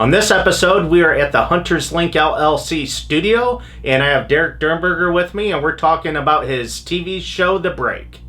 On this episode, we are at the Hunters Link LLC studio, and I have Derek Dirnberger with me, and we're talking about his TV show, The Break.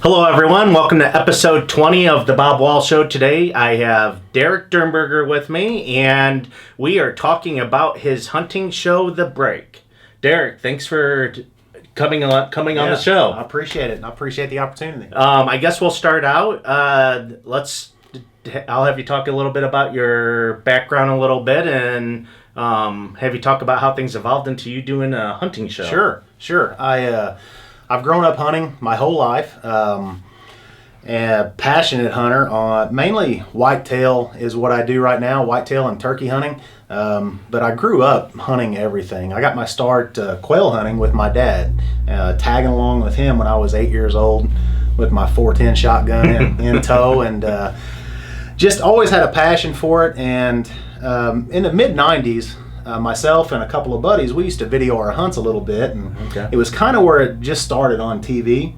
Hello everyone, welcome to episode 20 of the Bob Wahl Show. Today I have Derek Dirnberger with me, and we are talking about his hunting show, The Break. Derek, thanks for coming on the show. I appreciate it, and I appreciate the opportunity. I guess we'll start out. I'll have you talk a little bit about your background a little bit, and have you talk about how things evolved into you doing a hunting show. Sure. I've grown up hunting my whole life, and a passionate hunter. Mainly whitetail is what I do right now, whitetail and turkey hunting. But I grew up hunting everything. I got my start quail hunting with my dad, tagging along with him when I was 8 years old with my 410 shotgun in tow, and just always had a passion for it. And in the mid-90s, myself and a couple of buddies, we used to video our hunts a little bit, and It was kind of where it just started on TV.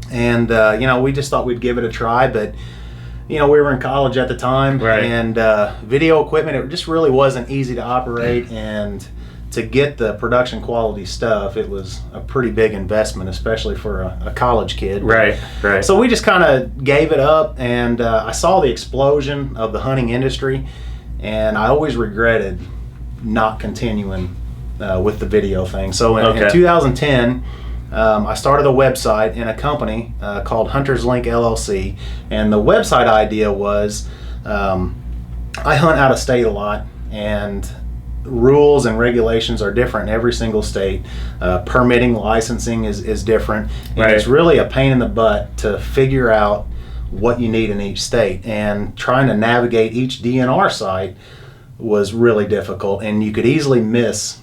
And we just thought we'd give it a try, but we were in college at the time, right. And video equipment, it just really wasn't easy to operate, and to get the production quality stuff, it was a pretty big investment, especially for a college kid. Right. So we just kind of gave it up, and I saw the explosion of the hunting industry, and I always regretted not continuing with the video thing. So in 2010, I started a website in a company called Hunters Link LLC, and the website idea was I hunt out of state a lot, and rules and regulations are different in every single state. Permitting, licensing is different, and right. It's really a pain in the butt to figure out what you need in each state, and trying to navigate each DNR site was really difficult, and you could easily miss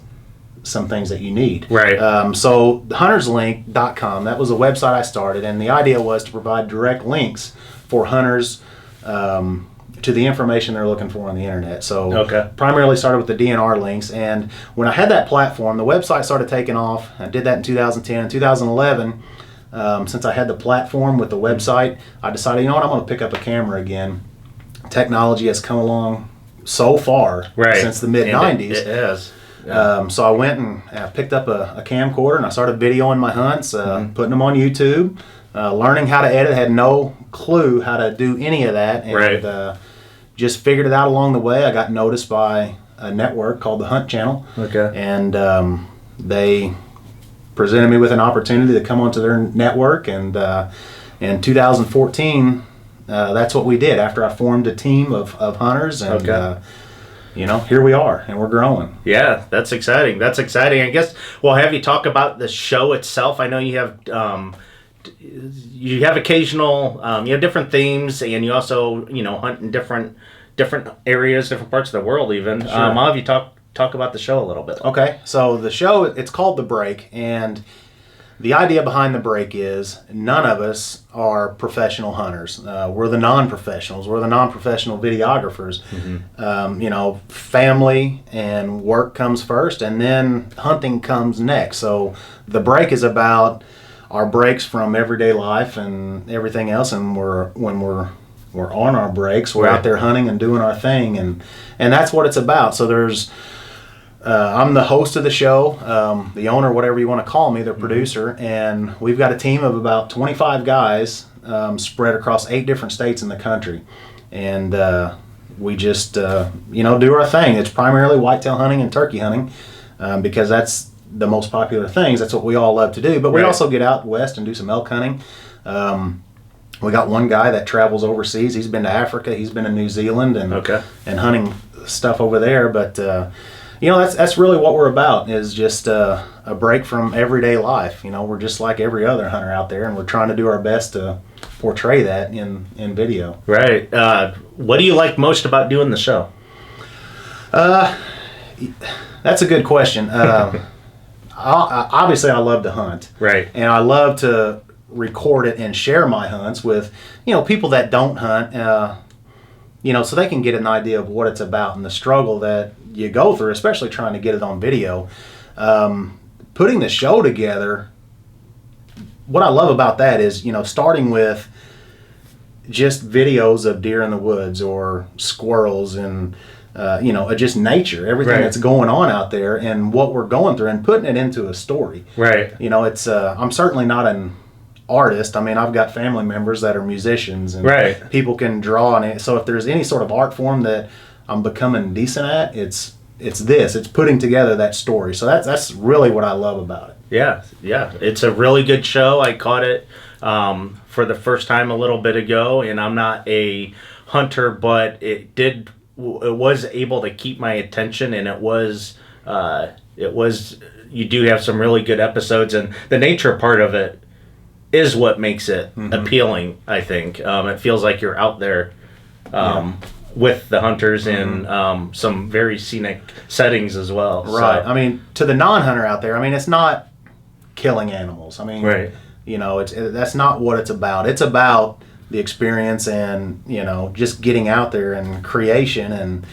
some things that you need. Right. So hunterslink.com, that was a website I started, and the idea was to provide direct links for hunters to the information they're looking for on the internet. So primarily started with the DNR links, and when I had that platform, the website started taking off. I did that in 2010. In 2011, since I had the platform with the website, I decided, I'm going to pick up a camera again. Technology has come along so far since the mid-90s. It has. Yeah. So I went and picked up a camcorder, and I started videoing my hunts, putting them on YouTube, learning how to edit. I had no clue how to do any of that, and just figured it out along the way. I got noticed by a network called the Hunt Channel, and they presented me with an opportunity to come onto their network, and in 2014, that's what we did after I formed a team of hunters, and here we are, and we're growing. Yeah, that's exciting. I guess we'll have you talk about the show itself. I know you have occasional different themes, and you also hunt in different areas, different parts of the world even. Sure. I'll have you talk about the show a little bit. Okay, so the show, it's called The Break, and the idea behind The Break is none of us are professional hunters. We're the non-professionals. We're the non-professional videographers. Mm-hmm. Family and work comes first, and then hunting comes next. So The Break is about our breaks from everyday life and everything else, and when we're we're on our breaks. We're out there hunting and doing our thing, and that's what it's about. So there's, I'm the host of the show, the owner, whatever you want to call me, the producer, and we've got a team of about 25 guys spread across 8 different states in the country, and we just do our thing. It's primarily whitetail hunting and turkey hunting because that's the most popular things. That's what we all love to do. But we also get out west and do some elk hunting. We got one guy that travels overseas. He's been to Africa. He's been to New Zealand and hunting stuff over there. But that's really what we're about, is just a break from everyday life. We're just like every other hunter out there, and we're trying to do our best to portray that in video. Right. What do you like most about doing the show? That's a good question. Obviously, I love to hunt. Right. And I love to record it and share my hunts with, people that don't hunt, so they can get an idea of what it's about and the struggle that you go through, especially trying to get it on video. Putting the show together, what I love about that is, starting with just videos of deer in the woods or squirrels and just nature, everything that's going on out there and what we're going through, and putting it into a story. Right. It's I'm certainly not an artist. I mean, I've got family members that are musicians, and people can draw on it. So if there's any sort of art form that I'm becoming decent at, it's putting together that story. So that's really what I love about it. Yeah. It's a really good show. I caught it for the first time a little bit ago, and I'm not a hunter, but it was able to keep my attention, and it was you do have some really good episodes, and the nature part of it is what makes it appealing, I think. It feels like you're out there with the hunters in some very scenic settings as well. Right. So. I mean, to the non-hunter out there, I mean, it's not killing animals. I mean, that's not what it's about. It's about the experience and, just getting out there and creation and,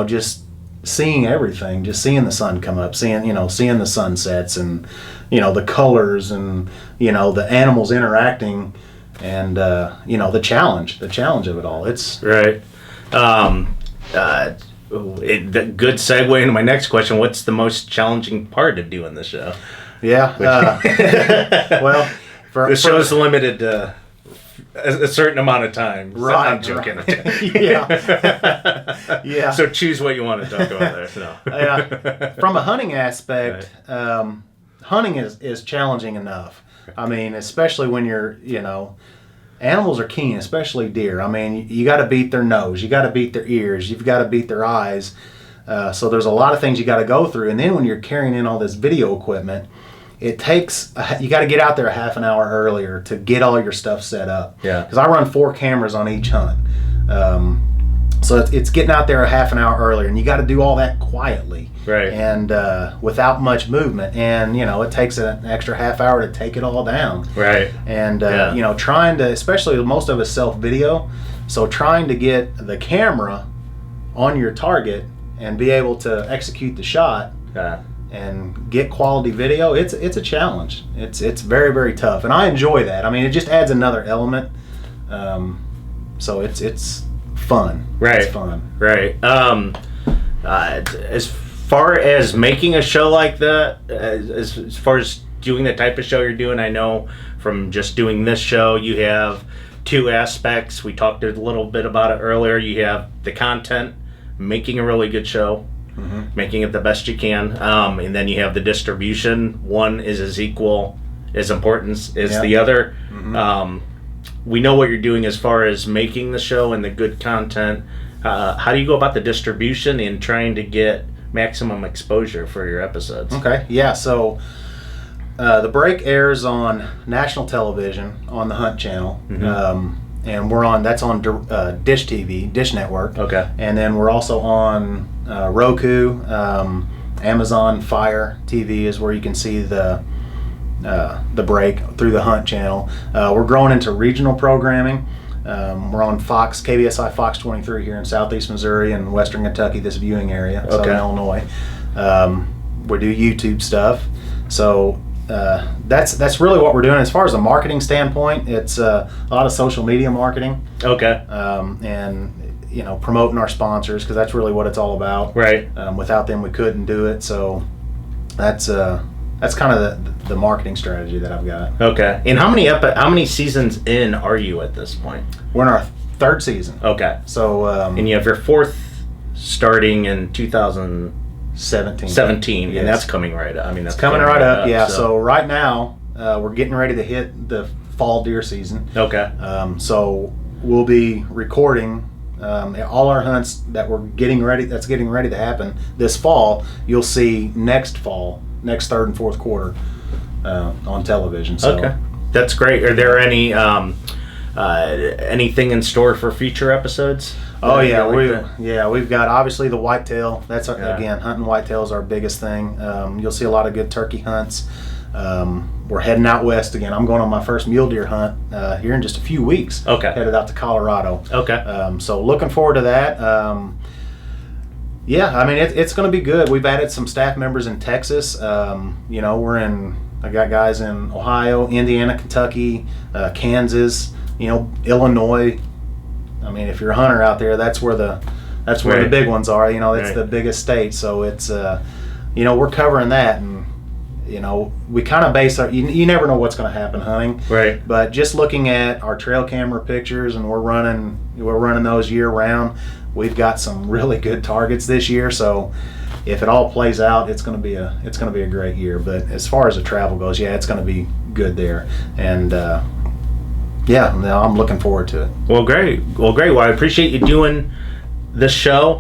just seeing everything, just seeing the sun come up, seeing the sunsets and, the colors and, the animals interacting and, the challenge of it all. It's right. Good segue into my next question. What's the most challenging part of doing the show? Yeah. Well, the show's limited to a certain amount of time. Right. I'm joking. Yeah. Yeah. So choose what you want to talk about there. No. From a hunting aspect, hunting is challenging enough. I mean, especially when you're, animals are keen, especially deer. I mean, you got to beat their nose, you got to beat their ears, you've got to beat their eyes. So there's a lot of things you got to go through. And then when you're carrying in all this video equipment, it takes, you got to get out there a half an hour earlier to get all your stuff set up. Yeah. Because I run 4 cameras on each hunt. So it's getting out there a half an hour earlier, and you got to do all that quietly. Right. And without much movement. And, it takes an extra half hour to take it all down. Right. And, trying to, especially most of us self-video, so trying to get the camera on your target and be able to execute the shot and get quality video, it's a challenge. It's very, very tough. And I enjoy that. I mean, it just adds another element. So it's fun. Right. It's fun. Right. As far as making a show like that, as far as doing the type of show you're doing, I know from just doing this show, you have 2 aspects. We talked a little bit about it earlier. You have the content, making a really good show, making it the best you can, and then you have the distribution. One is as equal as important as the other. We know what you're doing as far as making the show and the good content. How do you go about the distribution and trying to get maximum exposure for your episodes? Okay, yeah, so the break airs on national television on the Hunt Channel, and that's on Dish TV, Dish Network. Okay. And then we're also on Roku, Amazon Fire TV is where you can see the break through the Hunt Channel. We're growing into regional programming. We're on Fox, KBSI Fox 23 here in southeast Missouri and western Kentucky, this viewing area, southern Illinois. We do YouTube stuff. So that's really what we're doing. As far as the marketing standpoint, it's a lot of social media marketing. Okay. And promoting our sponsors, because that's really what it's all about. Right. Without them, we couldn't do it. So that's kind of the marketing strategy that I've got. Okay. And how many seasons in are you at this point? We're in our third season. Okay. So and you have your fourth starting in 2017, 17. and Yes. that's coming right up. I mean, that's It's coming right up. Yeah. So. So right now, we're getting ready to hit the fall deer season. Okay. So we'll be recording all our hunts that we're getting ready. That's getting ready to happen this fall. You'll see next fall, next third and fourth quarter on television. So. Okay. That's great. Are there any anything in store for future episodes? Oh yeah, we've got obviously the whitetail. That's again, hunting whitetail is our biggest thing. You'll see a lot of good turkey hunts. We're heading out west again. I'm going on my first mule deer hunt here in just a few weeks. Okay. Headed out to Colorado. Okay. So looking forward to that. Yeah, I mean it's going to be good. We've added some staff members in Texas. I got guys in Ohio, Indiana, Kentucky, Kansas. Illinois. I mean, if you're a hunter out there, that's where the Right. big ones are. It's Right. the biggest state, so it's we're covering that, and we kind of base our. You never know what's going to happen hunting, Right. but just looking at our trail camera pictures, and we're running those year round. We've got some really good targets this year, so if it all plays out, it's going to be a great year. But as far as the travel goes, yeah, it's going to be good there, and. Yeah, no, I'm looking forward to it. Well, great. Well, I appreciate you doing this show.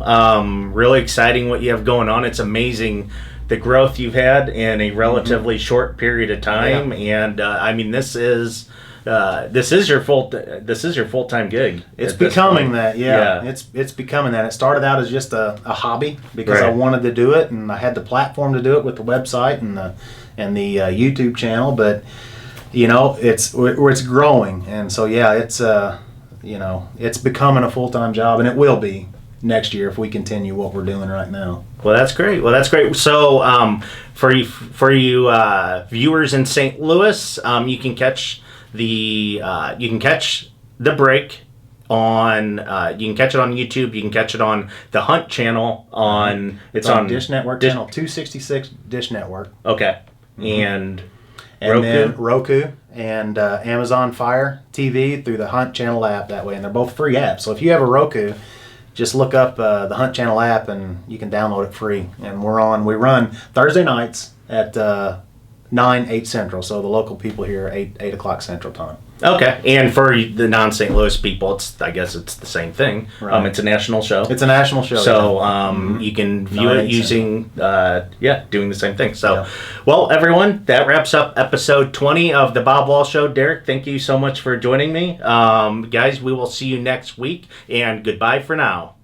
Really exciting what you have going on. It's amazing the growth you've had in a relatively short period of time, and I mean, this is your full-time gig. It's at this becoming point. that, yeah. It's becoming that. It started out as just a hobby because I Right. wanted to do it, and I had the platform to do it with the website and the YouTube channel, but. It's growing, and so yeah, it's becoming a full-time job, and it will be next year if we continue what we're doing right now. Well, that's great. So, for you viewers in St. Louis, you can catch the break on you can catch it on YouTube. You can catch it on the Hunt channel It's on Dish Network channel 266 Dish Network. Okay, and And then Roku and Amazon Fire TV through the Hunt Channel app that way. And they're both free apps. So if you have a Roku, just look up the Hunt Channel app and you can download it free. And we run Thursday nights at 9, 8 Central. So the local people here, 8 o'clock Central time. Okay, and for the non-St. Louis people, I guess it's the same thing. Right. It's a national show. It's a national show. So yeah. you can view 9, it 8 using, doing the same thing. So, Yeah. Well, everyone, that wraps up episode 20 of the Bob Wall Show. Derek, thank you so much for joining me. Guys, we will see you next week, and goodbye for now.